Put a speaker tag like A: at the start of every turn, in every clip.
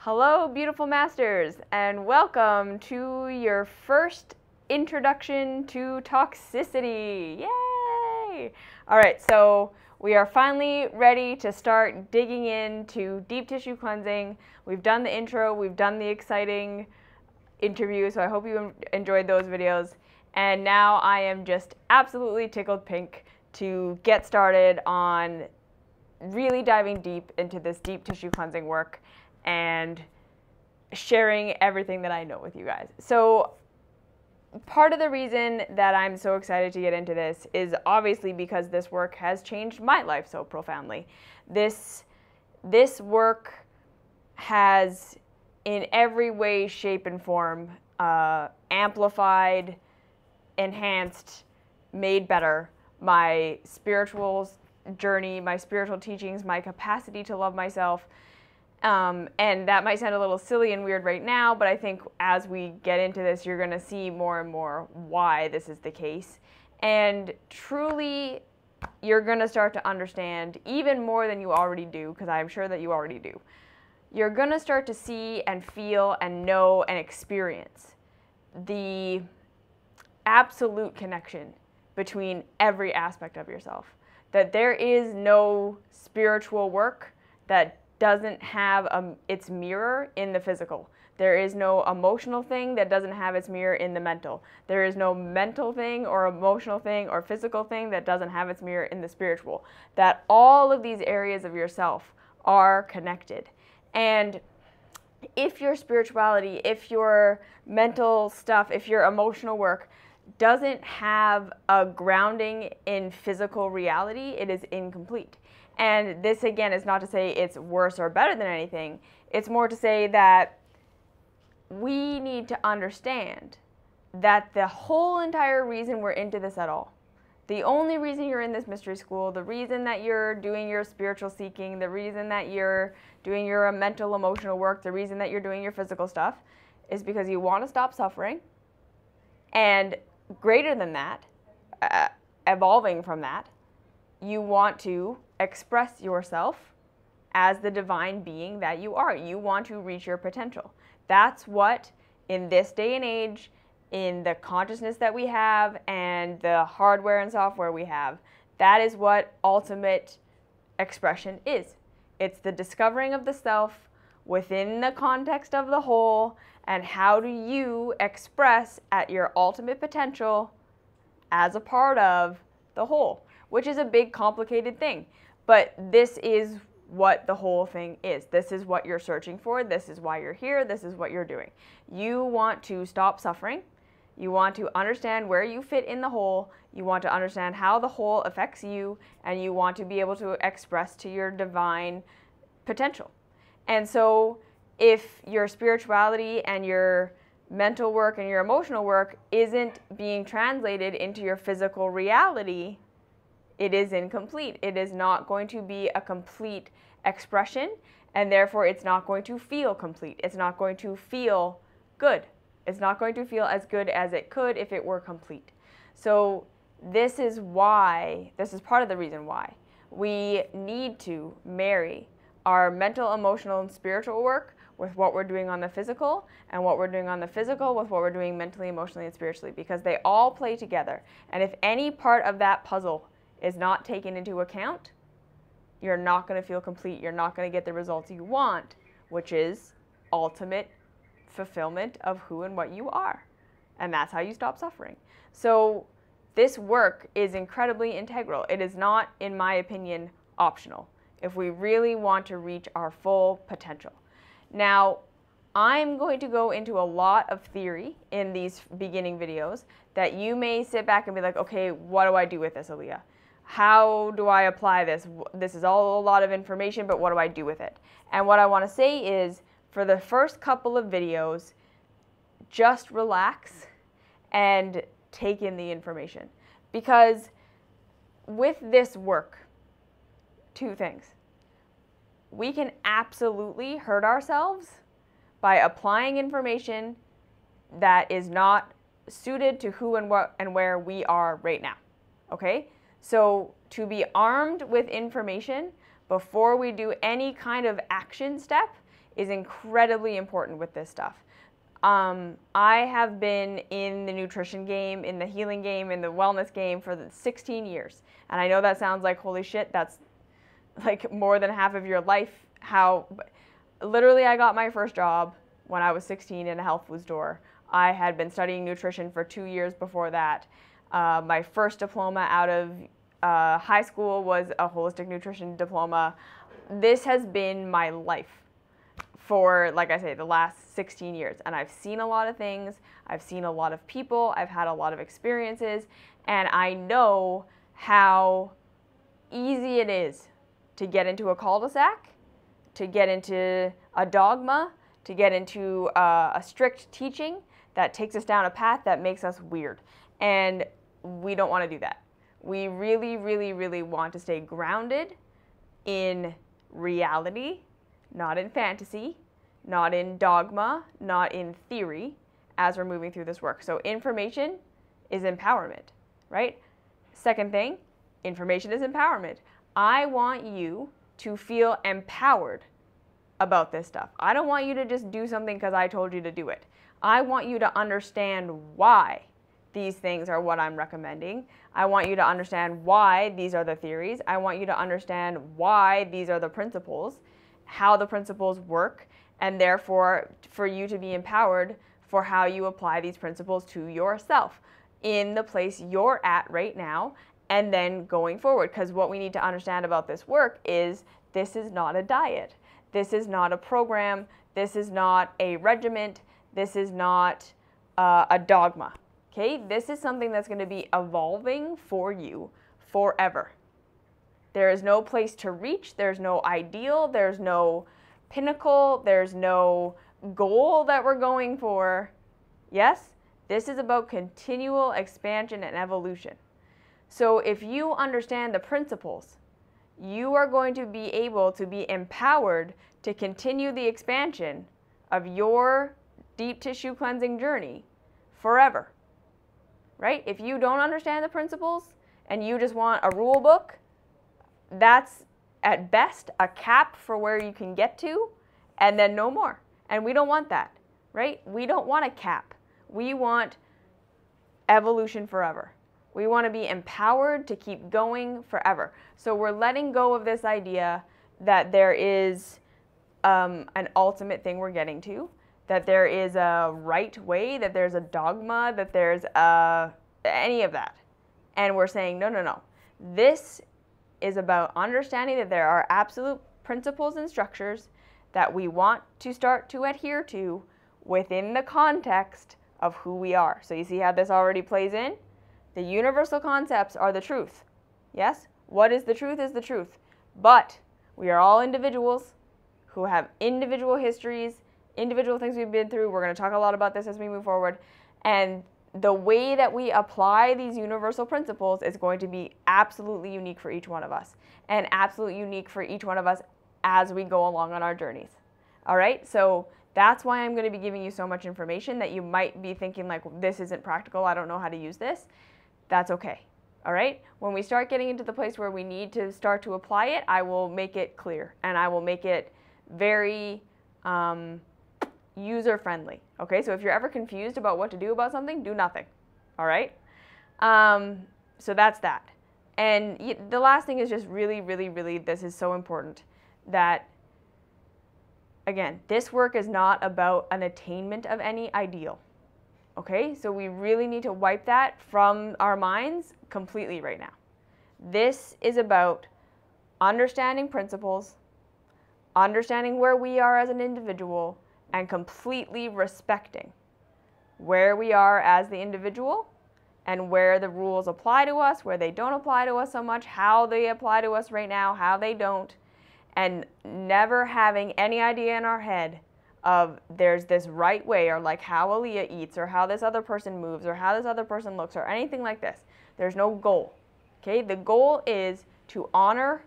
A: Hello, beautiful masters, and welcome to your first introduction to toxicity. Yay! All right, so we are finally ready to start digging into deep tissue cleansing. We've done the intro, we've done the exciting interview, so I hope you enjoyed those videos. And now I am just absolutely tickled pink to get started on really diving deep into this deep tissue cleansing work and sharing everything that I know with you guys. So part of the reason that I'm so excited to get into this is obviously because this work has changed my life so profoundly. This work has in every way, shape, and form amplified, enhanced, made better my spiritual journey, my spiritual teachings, my capacity to love myself. And that might sound a little silly and weird right now, but I think as we get into this, you're going to see more and more why this is the case. And truly, you're going to start to understand even more than you already do, because I'm sure that you already do. You're going to start to see and feel and know and experience the absolute connection between every aspect of yourself. That there is no spiritual work that doesn't have its mirror in the physical. There is no emotional thing that doesn't have its mirror in the mental. There is no mental thing or emotional thing or physical thing that doesn't have its mirror in the spiritual. That all of these areas of yourself are connected. And if your spirituality, if your mental stuff, if your emotional work doesn't have a grounding in physical reality, it is incomplete. And this, again, is not to say it's worse or better than anything. It's more to say that we need to understand that the whole entire reason we're into this at all, the only reason you're in this mystery school, the reason that you're doing your spiritual seeking, the reason that you're doing your mental, emotional work, the reason that you're doing your physical stuff, is because you want to stop suffering. And greater than that, evolving from that, you want to express yourself as the divine being that you are. You want to reach your potential. That's what, in this day and age, in the consciousness that we have and the hardware and software we have, that is what ultimate expression is. It's the discovering of the self within the context of the whole, and how do you express at your ultimate potential as a part of the whole, which is a big, complicated thing. But this is what the whole thing is. This is what you're searching for. This is why you're here. This is what you're doing. You want to stop suffering. You want to understand where you fit in the whole. You want to understand how the whole affects you, and you want to be able to express to your divine potential. And so if your spirituality and your mental work and your emotional work isn't being translated into your physical reality, it is incomplete. It is not going to be a complete expression, and therefore it's not going to feel complete. It's not going to feel good. It's not going to feel as good as it could if it were complete. So this is part of the reason why we need to marry our mental, emotional, and spiritual work with what we're doing on the physical, and what we're doing on the physical with what we're doing mentally, emotionally, and spiritually, because they all play together. And if any part of that puzzle is not taken into account, you're not going to feel complete. You're not going to get the results you want, which is ultimate fulfillment of who and what you are. And that's how you stop suffering. So this work is incredibly integral. It is not, in my opinion, optional if we really want to reach our full potential. Now, I'm going to go into a lot of theory in these beginning videos that you may sit back and be like, okay, what do I do with this, Aaliyah? How do I apply this? This is all a lot of information, but what do I do with it? And what I want to say is, for the first couple of videos, just relax and take in the information. Because with this work, two things. We can absolutely hurt ourselves by applying information that is not suited to who and what and where we are right now. Okay? So to be armed with information before we do any kind of action step is incredibly important with this stuff. I have been in the nutrition game, in the healing game, in the wellness game for 16 years. And I know that sounds like, holy shit, that's like more than half of your life. Literally, I got my first job when I was 16 in a health food store. I had been studying nutrition for 2 years before that. My first diploma out of high school was a holistic nutrition diploma. This has been my life for, like I say, the last 16 years. And I've seen a lot of things. I've seen a lot of people. I've had a lot of experiences. And I know how easy it is to get into a cul-de-sac, to get into a dogma, to get into a strict teaching that takes us down a path that makes us weird. And we don't want to do that. We really, really, really want to stay grounded in reality, not in fantasy, not in dogma, not in theory, as we're moving through this work. So information is empowerment, right? Second thing, information is empowerment. I want you to feel empowered about this stuff. I don't want you to just do something because I told you to do it. I want you to understand why these things are what I'm recommending. I want you to understand why these are the theories. I want you to understand why these are the principles, how the principles work, and therefore for you to be empowered for how you apply these principles to yourself in the place you're at right now and then going forward. Because what we need to understand about this work is this is not a diet. This is not a program. This is not a regiment. This is not a dogma. Okay, this is something that's going to be evolving for you forever. There is no place to reach. There's no ideal. There's no pinnacle. There's no goal that we're going for. Yes, this is about continual expansion and evolution. So if you understand the principles, you are going to be able to be empowered to continue the expansion of your deep tissue cleansing journey forever. Right? If you don't understand the principles and you just want a rule book, that's at best a cap for where you can get to and then no more. And we don't want that, right? We don't want a cap. We want evolution forever. We want to be empowered to keep going forever. So we're letting go of this idea that there is an ultimate thing we're getting to, that there is a right way, that there's a dogma, that there's any of that. And we're saying, no, no, no. This is about understanding that there are absolute principles and structures that we want to start to adhere to within the context of who we are. So you see how this already plays in? The universal concepts are the truth. Yes? What is the truth is the truth. But we are all individuals who have individual histories, individual things we've been through. We're going to talk a lot about this as we move forward. And the way that we apply these universal principles is going to be absolutely unique for each one of us, and absolutely unique for each one of us as we go along on our journeys. All right? So that's why I'm going to be giving you so much information that you might be thinking like, this isn't practical, I don't know how to use this. That's okay. All right? When we start getting into the place where we need to start to apply it, I will make it clear and I will make it very user-friendly. Okay, so if you're ever confused about what to do about something, do nothing. All right? So that's that. And the last thing is just really, really, really, this is so important that, again, this work is not about an attainment of any ideal. Okay, so we really need to wipe that from our minds completely right now. This is about understanding principles, understanding where we are as an individual, and completely respecting where we are as the individual and where the rules apply to us, where they don't apply to us so much, how they apply to us right now, how they don't, and never having any idea in our head of there's this right way, or like how Aaliyah eats, or how this other person moves, or how this other person looks, or anything like this. There's no goal. Okay? The goal is to honor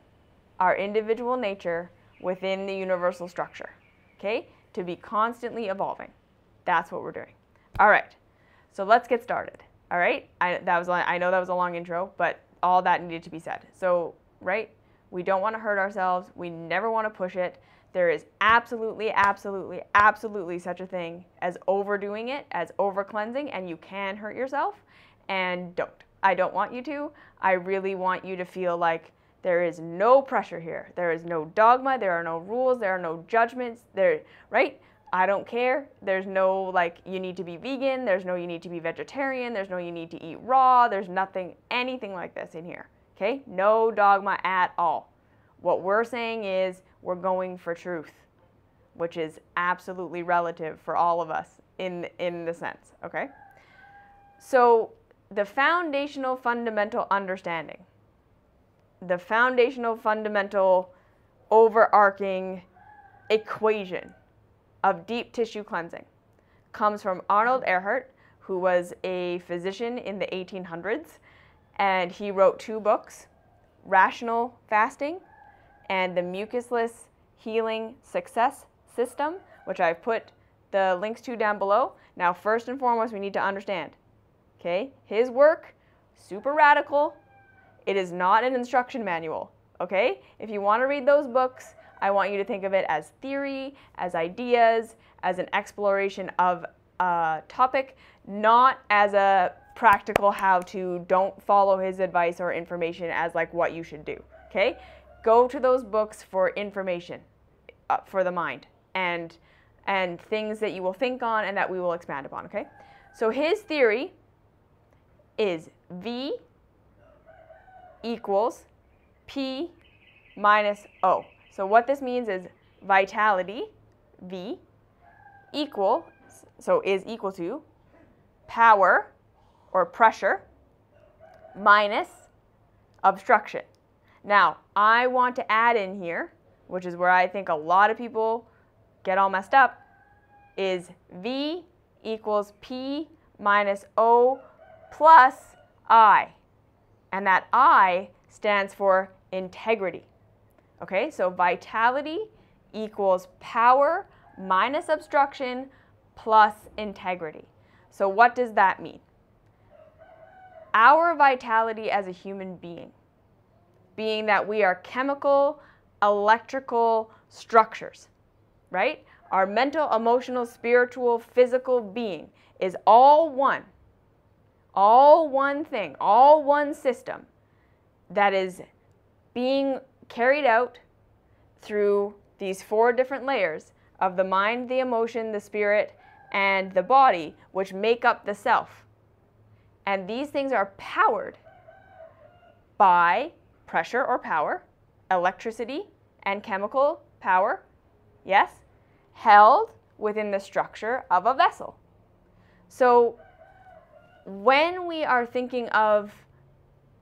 A: our individual nature within the universal structure. Okay? To be constantly evolving. That's what we're doing. All right. So let's get started. All right? I know that was a long intro, but all that needed to be said. So, right? We don't want to hurt ourselves. We never want to push it. There is absolutely, absolutely, absolutely such a thing as overdoing it, as over-cleansing, and you can hurt yourself, and don't. I don't want you to. I really want you to feel like there is no pressure here. There is no dogma, there are no rules, there are no judgments, right? I don't care. There's no, like, you need to be vegan, there's no you need to be vegetarian, there's no you need to eat raw, there's nothing, anything like this in here, okay? No dogma at all. What we're saying is we're going for truth, which is absolutely relative for all of us in the sense, okay? So the foundational fundamental understanding, the foundational fundamental overarching equation of deep tissue cleansing comes from Arnold Ehret, who was a physician in the 1800s, and he wrote 2 books, Rational Fasting and the Mucusless Healing Success System, which I've put the links to down below. Now, first and foremost, we need to understand, okay, his work, super radical. It is not an instruction manual, okay? If you want to read those books, I want you to think of it as theory, as ideas, as an exploration of a topic, not as a practical how-to. Don't follow his advice or information as like what you should do, okay? Go to those books for information for the mind and things that you will think on and that we will expand upon, okay? So his theory is V equals P minus O. So what this means is vitality, V, is equal to power or pressure minus obstruction. Now, I want to add in here, which is where I think a lot of people get all messed up, is V equals P minus O plus I. And that I stands for integrity. Okay, so vitality equals power minus obstruction plus integrity. So what does that mean? Our vitality as a human being that we are chemical, electrical structures, right? Our mental, emotional, spiritual, physical being is all one thing, all one system that is being carried out through these 4 different layers of the mind, the emotion, the spirit, and the body, which make up the self. And these things are powered by pressure or power, electricity, and chemical power, yes, held within the structure of a vessel. So when we are thinking of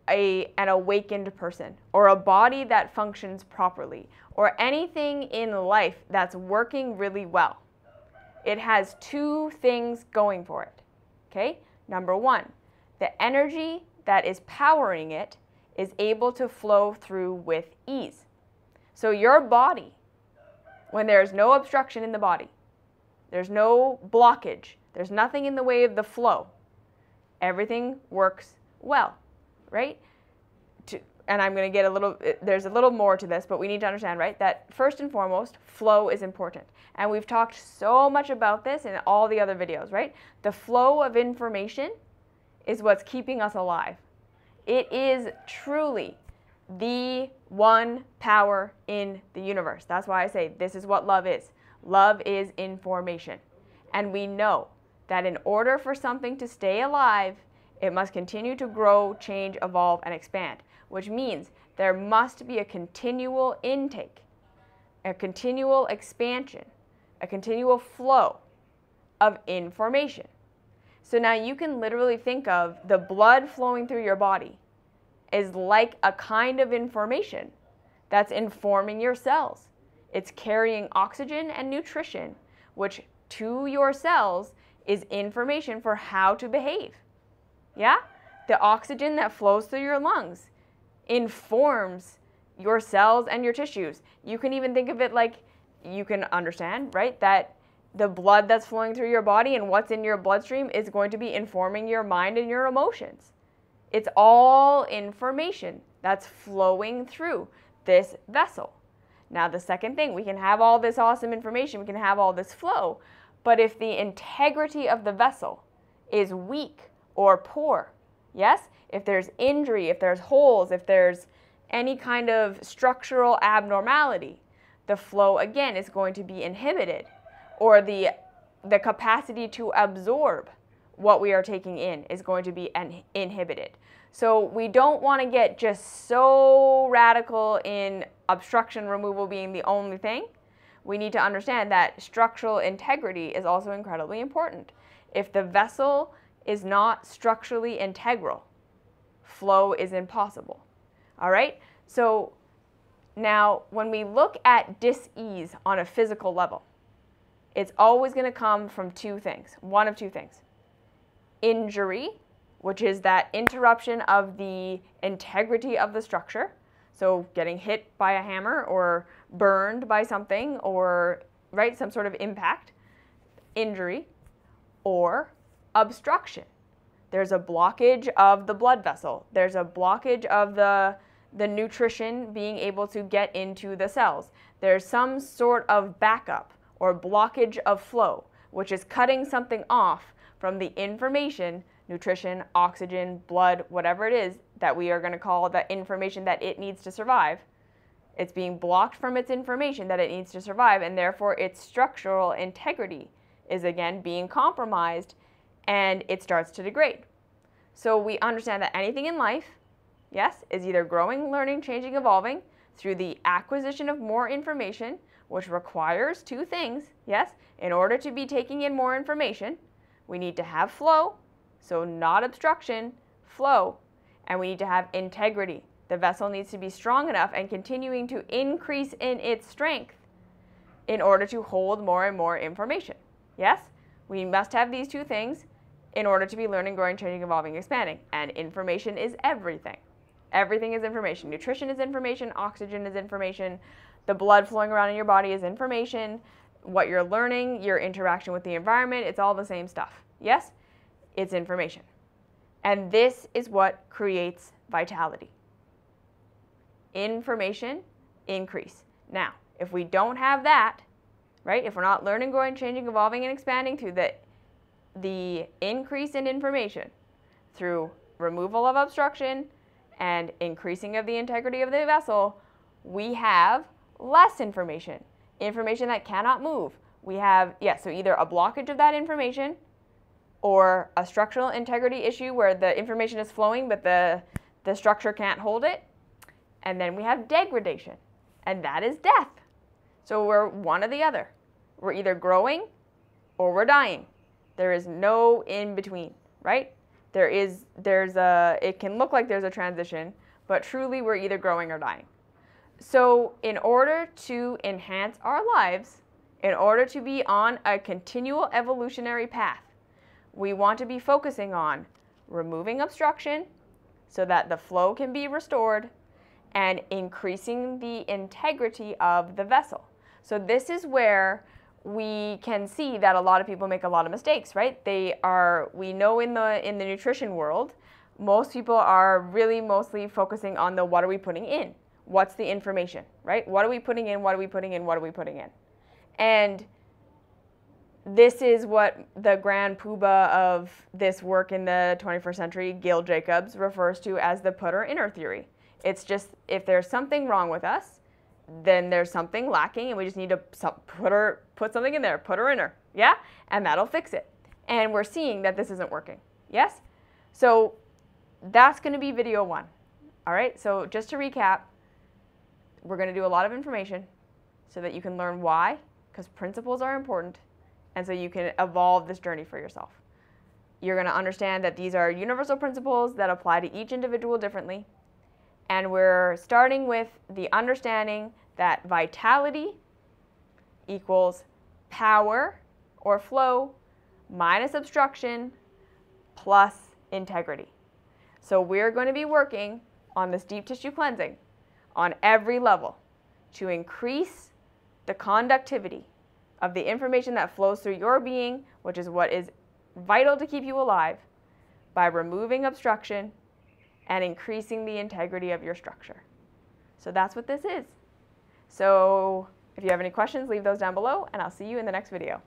A: an awakened person or a body that functions properly or anything in life that's working really well, it has 2 things going for it, okay? Number 1, the energy that is powering it is able to flow through with ease. So your body, when there's no obstruction in the body, there's no blockage, there's nothing in the way of the flow, everything works well, right? And I'm going to get there's a little more to this, but we need to understand, right, that first and foremost, flow is important. And we've talked so much about this in all the other videos, right? The flow of information is what's keeping us alive. It is truly the one power in the universe. That's why I say this is what love is. Love is information. And we know that in order for something to stay alive, it must continue to grow, change, evolve, and expand, which means there must be a continual intake, a continual expansion, a continual flow of information. So now you can literally think of the blood flowing through your body is like a kind of information that's informing your cells. It's carrying oxygen and nutrition, which to your cells is information for how to behave. Yeah? The oxygen that flows through your lungs informs your cells and your tissues. You can even think of it like, you can understand, right, that the blood that's flowing through your body and what's in your bloodstream is going to be informing your mind and your emotions. It's all information that's flowing through this vessel. Now the second thing, we can have all this awesome information, we can have all this flow, but if the integrity of the vessel is weak or poor, yes, if there's injury, if there's holes, if there's any kind of structural abnormality, the flow again is going to be inhibited, or the capacity to absorb what we are taking in is going to be inhibited. So we don't want to get just so radical in obstruction removal being the only thing. We need to understand that structural integrity is also incredibly important. If the vessel is not structurally integral, flow is impossible. All right? So now when we look at dis-ease on a physical level, it's always going to come from two things, one of two things. Injury, which is that interruption of the integrity of the structure. So getting hit by a hammer or burned by something or, right, some sort of impact, injury, or obstruction. There's a blockage of the blood vessel. There's a blockage of the nutrition being able to get into the cells. There's some sort of backup or blockage of flow, which is cutting something off from the information, nutrition, oxygen, blood, whatever it is that we are going to call the information that it needs to survive. It's being blocked from its information that it needs to survive, and therefore its structural integrity is again being compromised, and it starts to degrade. So we understand that anything in life, yes, is either growing, learning, changing, evolving through the acquisition of more information, which requires two things, yes, in order to be taking in more information, we need to have flow, so not obstruction, flow, and we need to have integrity. The vessel needs to be strong enough and continuing to increase in its strength in order to hold more and more information. Yes? We must have these two things in order to be learning, growing, changing, evolving, expanding. And information is everything. Everything is information. Nutrition is information. Oxygen is information. The blood flowing around in your body is information. What you're learning, your interaction with the environment, it's all the same stuff. Yes? It's information. And this is what creates vitality. Information, increase. Now, if we don't have that, right, if we're not learning, growing, changing, evolving, and expanding through the increase in information, through removal of obstruction and increasing of the integrity of the vessel, we have less information, information that cannot move. We have, so either a blockage of that information or a structural integrity issue where the information is flowing but the structure can't hold it. And then we have degradation, and that is death. So we're one or the other. We're either growing or we're dying. There is no in between, right? It can look like there's a transition, but truly we're either growing or dying. So in order to enhance our lives, in order to be on a continual evolutionary path, we want to be focusing on removing obstruction so that the flow can be restored and increasing the integrity of the vessel. So this is where we can see that a lot of people make a lot of mistakes, right? We know in the nutrition world, most people are really mostly focusing on the what are we putting in? What's the information, right? What are we putting in? What are we putting in? What are we putting in? And this is what the grand poobah of this work in the 21st century, Gil Jacobs, refers to as the putter-inner theory. It's just, if there's something wrong with us, then there's something lacking, and we just need to put something in there, putter-inner, yeah? And that'll fix it. And we're seeing that this isn't working, yes? So that's going to be video 1, all right? So just to recap, we're going to do a lot of information so that you can learn why, because principles are important, and so you can evolve this journey for yourself. You're going to understand that these are universal principles that apply to each individual differently. And we're starting with the understanding that vitality equals power or flow minus obstruction plus integrity. So we're going to be working on this deep tissue cleansing on every level to increase the conductivity of the information that flows through your being, which is what is vital to keep you alive, by removing obstruction and increasing the integrity of your structure. So that's what this is. So if you have any questions, leave those down below, and I'll see you in the next video.